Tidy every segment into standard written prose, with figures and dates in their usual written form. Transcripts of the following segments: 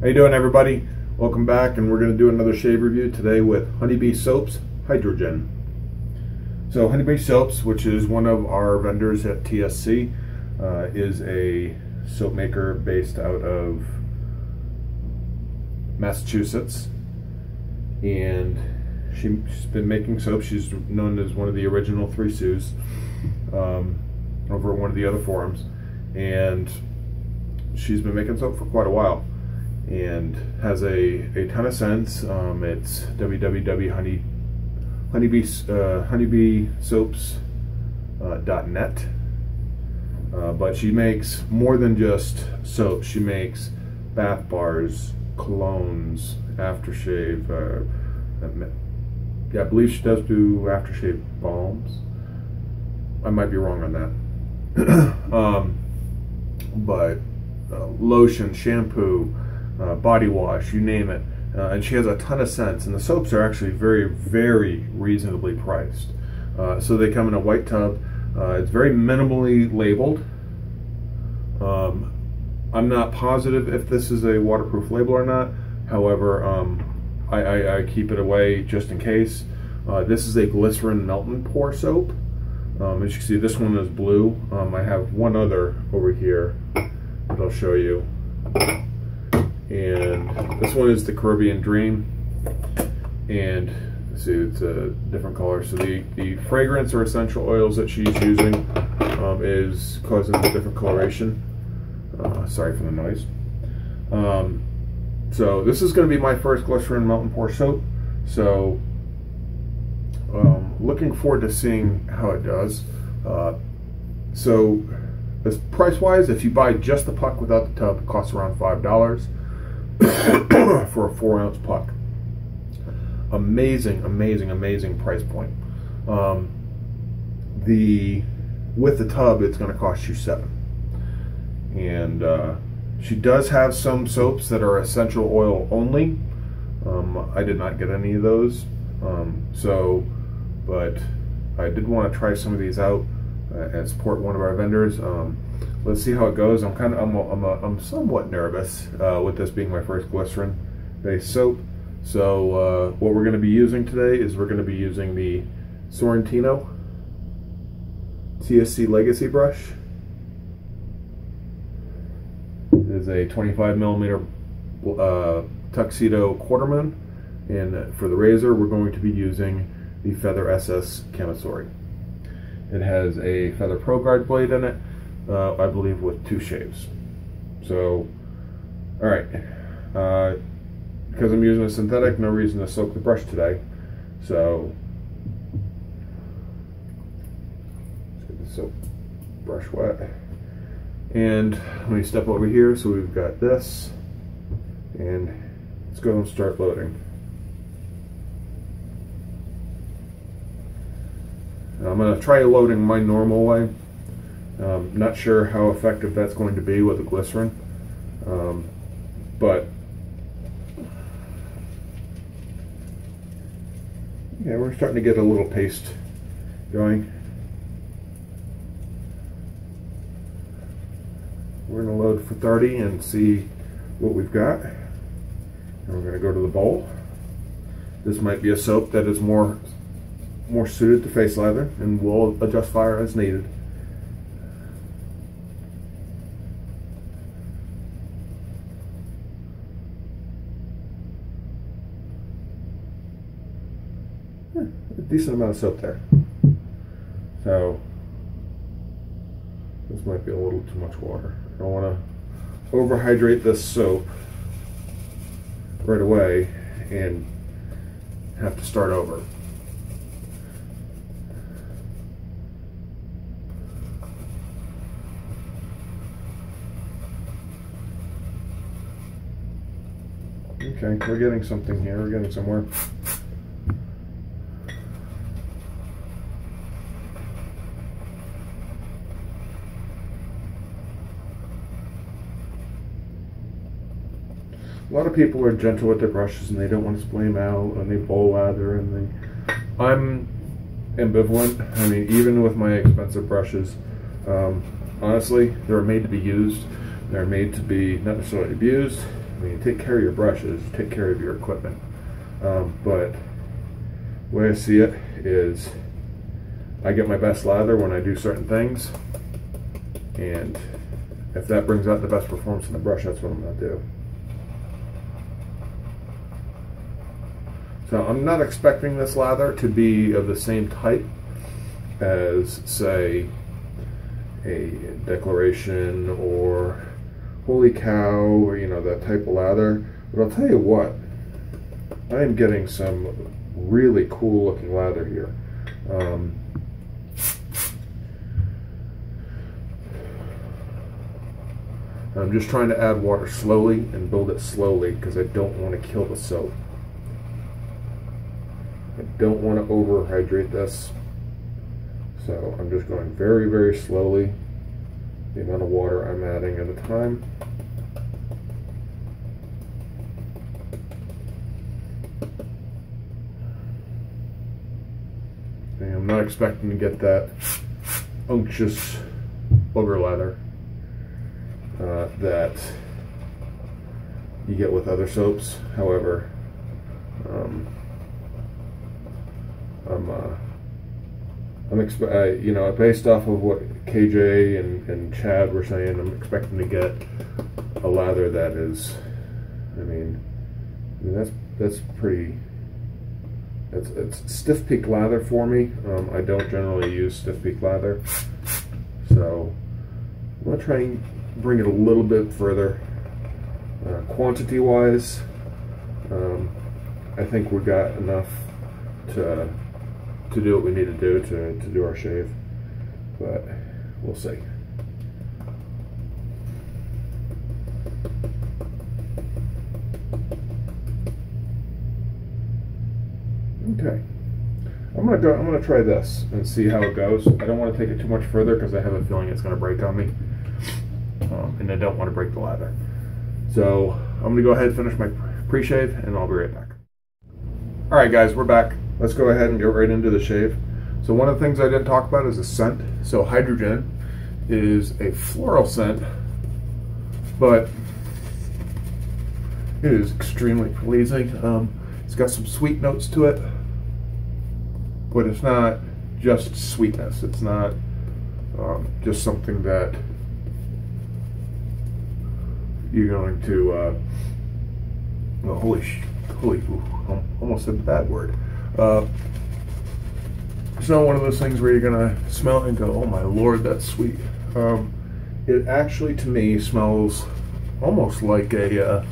How you doing, everybody? Welcome back, and we're going to do another shave review today with Honeybee Soaps Hydrogen. So Honeybee Soaps, which is one of our vendors at TSC, is a soap maker based out of Massachusetts, and she's been making soap. She's known as one of the original Three Sues over at one of the other forums, and she's been making soap for quite a while and has a ton of scents. It's www.honeybeesoaps.net, but she makes more than just soap. She makes bath bars, colognes, aftershave. Yeah, I believe she does do aftershave balms. I might be wrong on that. But lotion, shampoo, body wash, you name it. And she has a ton of scents, and the soaps are actually very, very reasonably priced. So they come in a white tub. It's very minimally labeled. I'm not positive if this is a waterproof label or not. However, I keep it away just in case. This is a glycerin melt and pour soap. As you can see, this one is blue. I have one other over here that I'll show you. And this one is the Caribbean Dream. And see, it's a different color. So the fragrance or essential oils that she's using is causing a different coloration. Sorry for the noise. So this is going to be my first glycerin melt and pour soap. So looking forward to seeing how it does. So as price-wise, if you buy just the puck without the tub, it costs around $5 for a 4-ounce puck. Amazing, amazing, amazing price point. With the tub, it's going to cost you $7. And she does have some soaps that are essential oil only. I did not get any of those. But I did want to try some of these out and support one of our vendors. Let's see how it goes. I'm somewhat nervous with this being my first glycerin-based soap. So what we're going to be using today is we're going to be using the Sorrentino TSC Legacy brush. It is a 25mm tuxedo quarterman, and for the razor we're going to be using the Feather SS Camisori. It has a Feather Pro Guard blade in it, I believe with 2 shaves. So, alright, because I'm using a synthetic, no reason to soak the brush today. So, let's get the soap brush wet. And let me step over here. So we've got this, and let's go and start loading. I'm going to try loading my normal way. Not sure how effective that's going to be with the glycerin, but yeah, we're starting to get a little paste going. We're going to load for 30 and see what we've got. And we're going to go to the bowl. This might be a soap that is more suited to face lather, and we'll adjust fire as needed. A decent amount of soap there. So this might be a little too much water. I don't want to overhydrate this soap right away and have to start over. Okay, we're getting something here. We're getting somewhere. A lot of people are gentle with their brushes and they don't want to splay them out, and they bowl lather, and I'm ambivalent. I mean, even with my expensive brushes, honestly, they're made to be used. They're made to be not necessarily abused. mean, take care of your brushes, take care of your equipment. But the way I see it is I get my best lather when I do certain things, and if that brings out the best performance in the brush, that's what I'm going to do. So I'm not expecting this lather to be of the same type as, say, a Declaration or Holy Cow, or that type of lather. But I'll tell you what, I am getting some really cool looking lather here. I'm just trying to add water slowly and build it slowly because I don't want to kill the soap. I don't want to overhydrate this. So I'm just going very, very slowly, the amount of water I'm adding at a time. And I'm not expecting to get that unctuous booger lather that you get with other soaps. However, based off of what KJ and Chad were saying, I'm expecting to get a lather that is, that's pretty. It's stiff peak lather for me. I don't generally use stiff peak lather, so I'm gonna try and bring it a little bit further. Quantity wise, I think we got enough to do what we need to do our shave, but we'll see. Okay, I'm gonna try this and see how it goes. I don't want to take it too much further because I have a feeling it's gonna break on me, and I don't want to break the lather. So I'm gonna go ahead and finish my pre-shave, and I'll be right back. All right, guys, we're back. Let's go ahead and get right into the shave. So one of the things I didn't talk about is the scent. So Hydrogen is a floral scent, but it is extremely pleasing. It's got some sweet notes to it, but it's not just sweetness. It's not just something that you're going to, almost said the bad word. It's not one of those things where you're gonna smell it and go, oh my lord, that's sweet. It actually, to me, smells almost like a,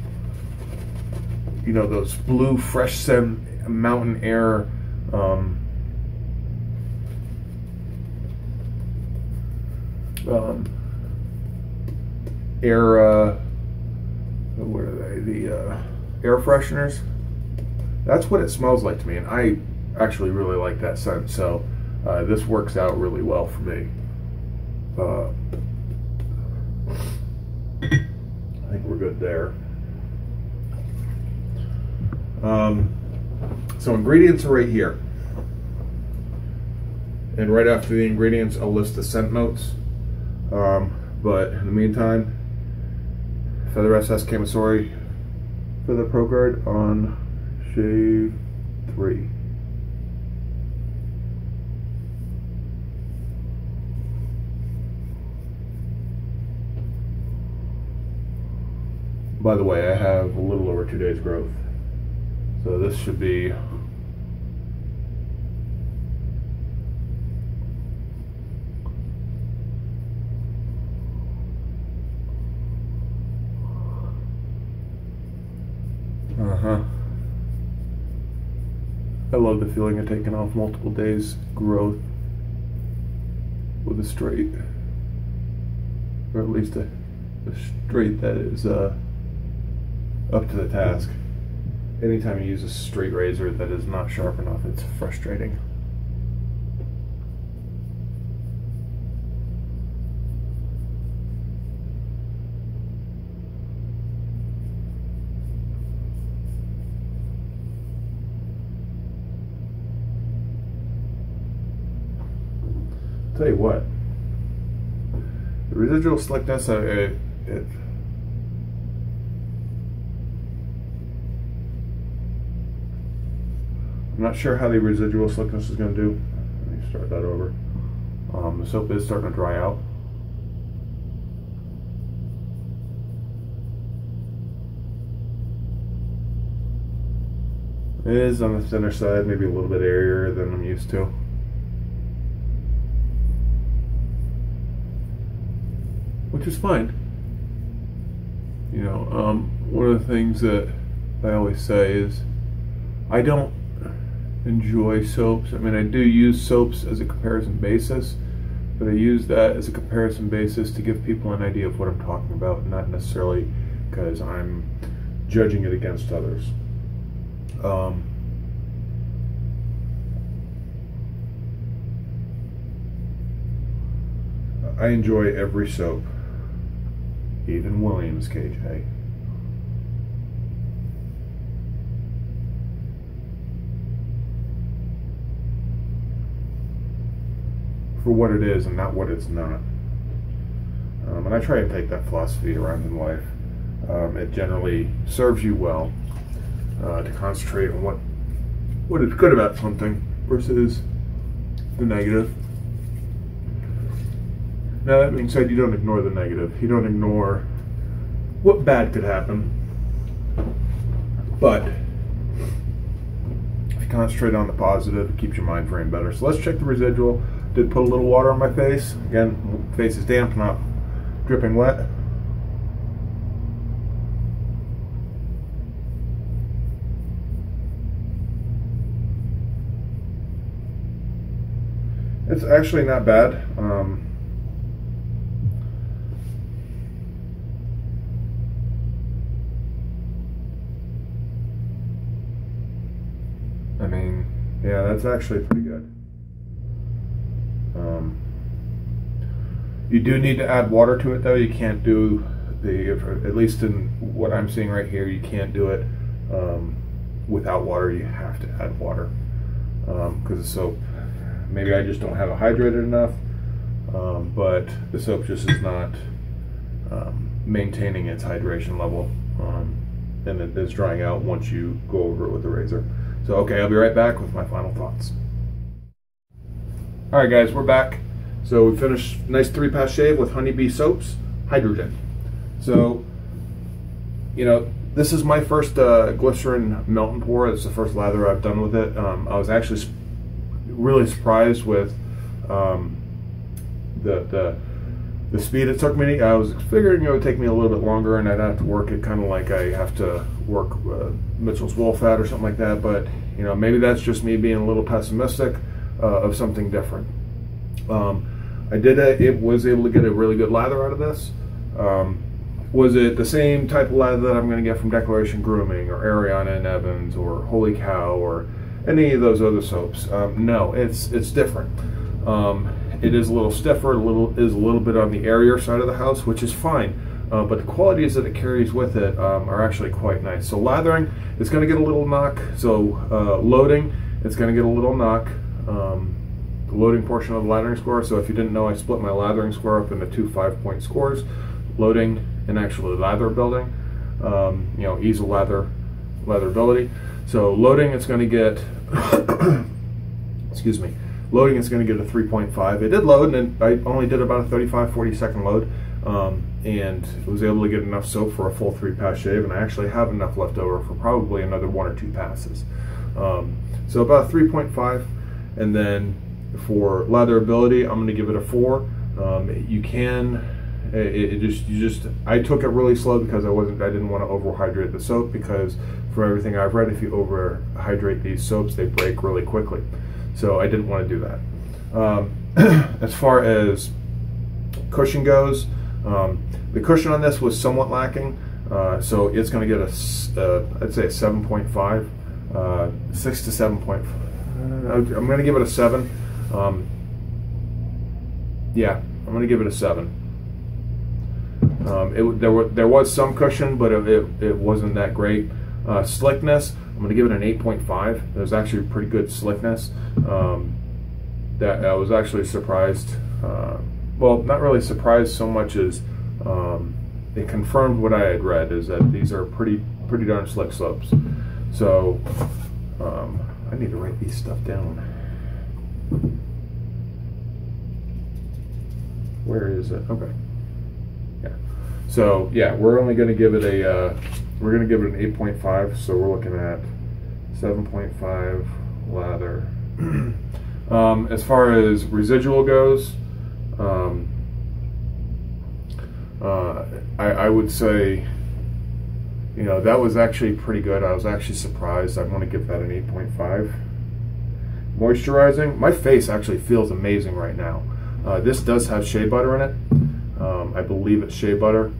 those blue fresh scent mountain air what are they? The air fresheners. That's what it smells like to me, and I actually really like that scent. So this works out really well for me. I think we're good there. So ingredients are right here, and right after the ingredients I'll list the scent notes, but in the meantime, Feather SS Camisori Feather Pro Guard on shave 3. By the way, I have a little over 2 days growth, so this should be I love the feeling of taking off multiple days growth with a straight, or at least a straight that is up to the task. Anytime you use a straight razor that is not sharp enough, it's frustrating. Tell you what, the residual slickness, it I'm not sure how the residual slickness is going to do. Let me start that over. The soap is starting to dry out. It is on the thinner side, maybe a little bit airier than I'm used to. Which is fine. You know, one of the things that I always say is I don't enjoy soaps. I mean, I do use soaps as a comparison basis, but I use that as a comparison basis to give people an idea of what I'm talking about, not necessarily because I'm judging it against others. I enjoy every soap, even Williams KJ. For what it is and not what it's not. And I try to take that philosophy around in life. It generally serves you well to concentrate on what is good about something versus the negative. Now that being said, you don't ignore the negative. You don't ignore what bad could happen. But if you concentrate on the positive, it keeps your mind frame better. So let's check the residual. Did put a little water on my face. Again, face is damp, not dripping wet. It's actually not bad. I mean, yeah, that's actually pretty good. You do need to add water to it, though. You can't do at least in what I'm seeing right here, you can't do it without water. You have to add water because the soap, maybe I just don't have it hydrated enough, but the soap just is not maintaining its hydration level, and it is drying out once you go over it with the razor. So, okay, I'll be right back with my final thoughts. All right, guys, we're back. So we finished nice 3-pass shave with Honeybee soaps, hydrogen. So, you know, this is my first glycerin melt and pour. It's the first lather I've done with it. I was actually really surprised with the speed it took me. I was figuring it would take me a little bit longer and I'd have to work it kind of like I have to work Mitchell's wool fat or something like that. But, you know, maybe that's just me being a little pessimistic of something different. It was able to get a really good lather out of this. Was it the same type of lather that I'm going to get from Declaration Grooming or Ariana and Evans or Holy Cow or any of those other soaps? No, it's different. It is a little stiffer, is a little bit on the airier side of the house, which is fine. But the qualities that it carries with it are actually quite nice. So lathering, it's going to get a little knock. So loading, it's going to get a little knock. The loading portion of the lathering score. So if you didn't know, I split my lathering score up into 2 5-point scores: loading and actually lather building. You know, ease of latherability. So loading, it's going to get excuse me. Loading, it's going to get a 3.5. It did load, and I only did about a 35-40 second load, and was able to get enough soap for a full 3-pass shave, and I actually have enough left over for probably another 1 or 2 passes. So about a 3.5, and then for latherability, I'm going to give it a 4. You can, I took it really slow because I didn't want to overhydrate the soap, because from everything I've read, if you overhydrate these soaps, they break really quickly. So I didn't want to do that. As far as cushion goes, the cushion on this was somewhat lacking, so it's going to get I'd say a 7.5, 6 to 7.5. I'm going to give it a 7. Yeah, I'm going to give it a 7. There was some cushion, but it wasn't that great. Slickness, I'm going to give it an 8.5. There's actually pretty good slickness. That I was actually surprised. Well, not really surprised so much as it confirmed what I had read, is that these are pretty darn slick soaps. So I need to write these stuff down. Where is it? Okay. Yeah. So yeah, we're only going to give it a we're going to give it an 8.5. So we're looking at 7.5 lather. As far as residual goes, I would say, you know, that was actually pretty good. I was actually surprised. I want to give that an 8.5. Moisturizing. My face actually feels amazing right now. This does have shea butter in it. I believe it's shea butter.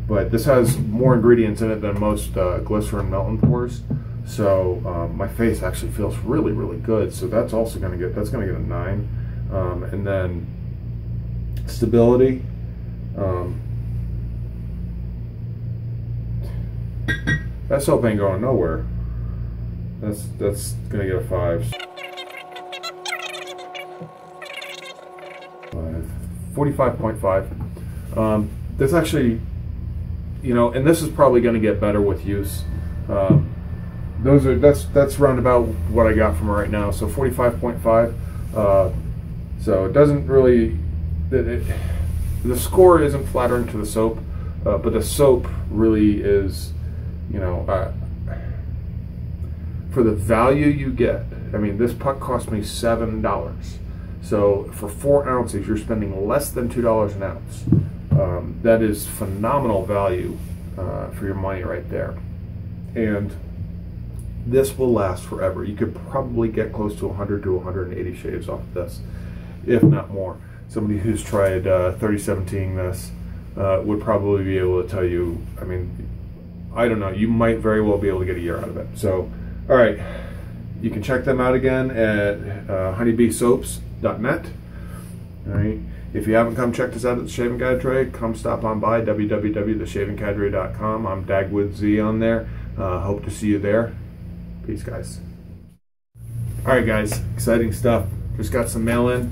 But this has more ingredients in it than most glycerin melt and pores. So my face actually feels really, really good. So that's also going to get, that's going to get a 9. And then stability. That soap ain't going nowhere. That's gonna get a 5. 45.5. This actually, you know, and this is probably going to get better with use. That's round about what I got from it right now. So 45.5. So it doesn't really. The score isn't flattering to the soap, but the soap really is, you know, for the value you get. I mean, this puck cost me $7. So for 4 ounces, you're spending less than $2 an ounce. That is phenomenal value for your money right there. And this will last forever. You could probably get close to 100 to 180 shaves off of this, if not more. Somebody who's tried 3017 this would probably be able to tell you, I mean, I don't know, you might very well be able to get a year out of it. So, all right, you can check them out again at honeybeesoaps.net. All right, if you haven't come check us out at the Shaving Cadre, come stop on by www.theshavingcadre.com. I'm Dagwood Z on there. Hope to see you there. Peace, guys. All right, guys, exciting stuff. Just got some mail in.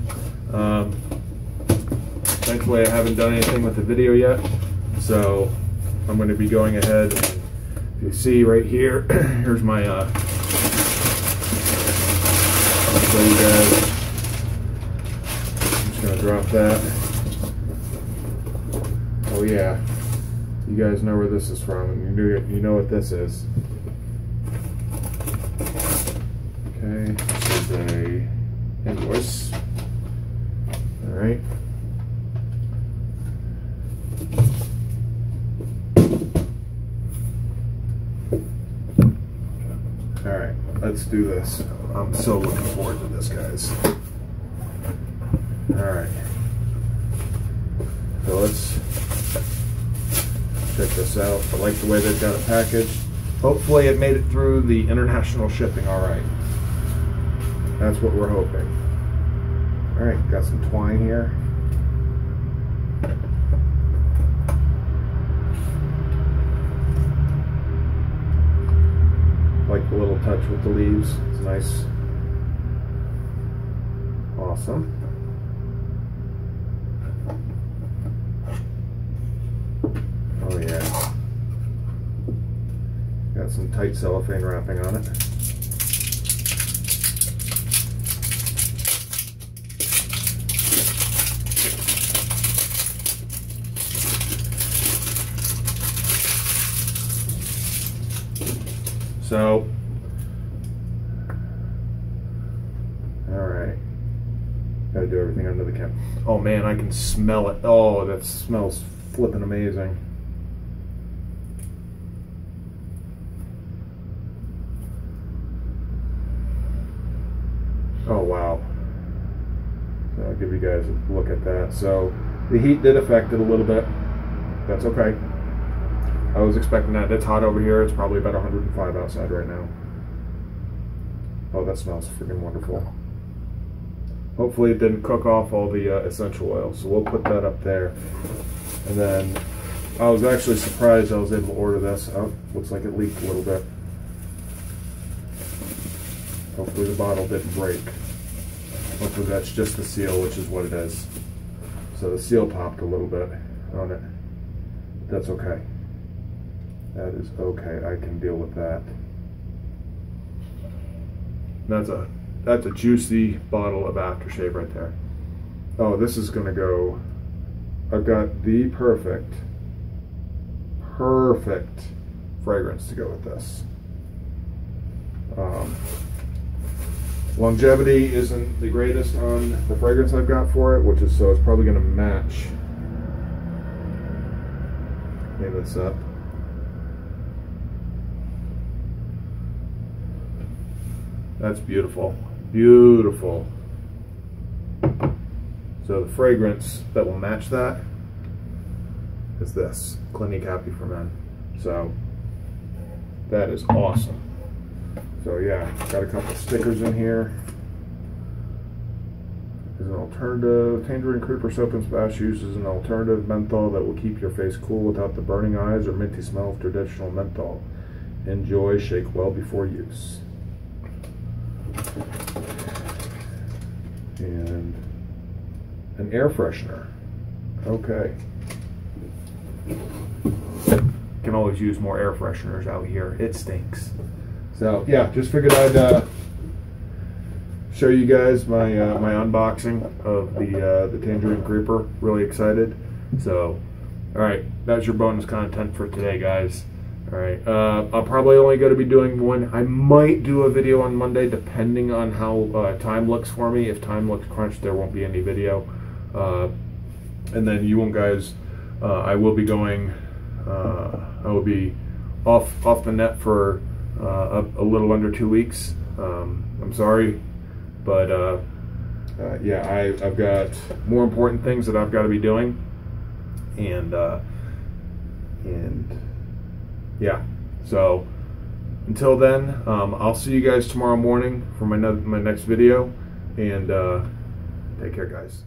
Thankfully, I haven't done anything with the video yet, so I'm going to be going ahead. And if you see right here, here's my. I'll show you guys. I'm just going to drop that. Oh yeah, you guys know where this is from, and you know what this is. Okay, this is a invoice. All right. All right, let's do this. I'm so looking forward to this, guys. All right. So let's check this out. I like the way they've got it packaged. Hopefully it made it through the international shipping all right. That's what we're hoping. All right, got some twine here. Like the little touch with the leaves. It's nice. Awesome. Oh yeah. Got some tight cellophane wrapping on it. So, all right, gotta do everything under the cap. Oh man, I can smell it. Oh, that smells flippin' amazing. Oh wow. So I'll give you guys a look at that. So the heat did affect it a little bit. That's okay. I was expecting that. It's hot over here. It's probably about 105 outside right now. Oh, that smells freaking wonderful. Hopefully it didn't cook off all the essential oils. So we'll put that up there. And then I was actually surprised I was able to order this. Oh, looks like it leaked a little bit. Hopefully the bottle didn't break. Hopefully that's just the seal, which is what it is. So the seal popped a little bit on it. That's okay. That is okay. I can deal with that. That's a juicy bottle of aftershave right there. Oh, this is gonna go. I've got the perfect fragrance to go with this. Longevity isn't the greatest on the fragrance I've got for it, which is, so it's probably gonna match. Clean this up. That's beautiful, beautiful. So the fragrance that will match that is this, Clinique Happy for Men. So that is awesome. So yeah, got a couple stickers in here. As an alternative, Tangerine Creeper Soap and Splash uses an alternative menthol that will keep your face cool without the burning eyes or minty smell of traditional menthol. Enjoy, shake well before use. And an air freshener. Okay. Can always use more air fresheners out here. It stinks. So yeah, just figured I'd show you guys my my unboxing of the Tangerine Creeper. Really excited. So, all right, that's your bonus content for today, guys. All right, I'm probably only going to be doing one. I might do a video on Monday, depending on how time looks for me. If time looks crunched, there won't be any video. And then you won't, guys. I will be going. I will be off the net for a little under 2 weeks. I'm sorry, but yeah, I've got more important things that I've got to be doing, and yeah. So until then, I'll see you guys tomorrow morning for my next video, and take care, guys.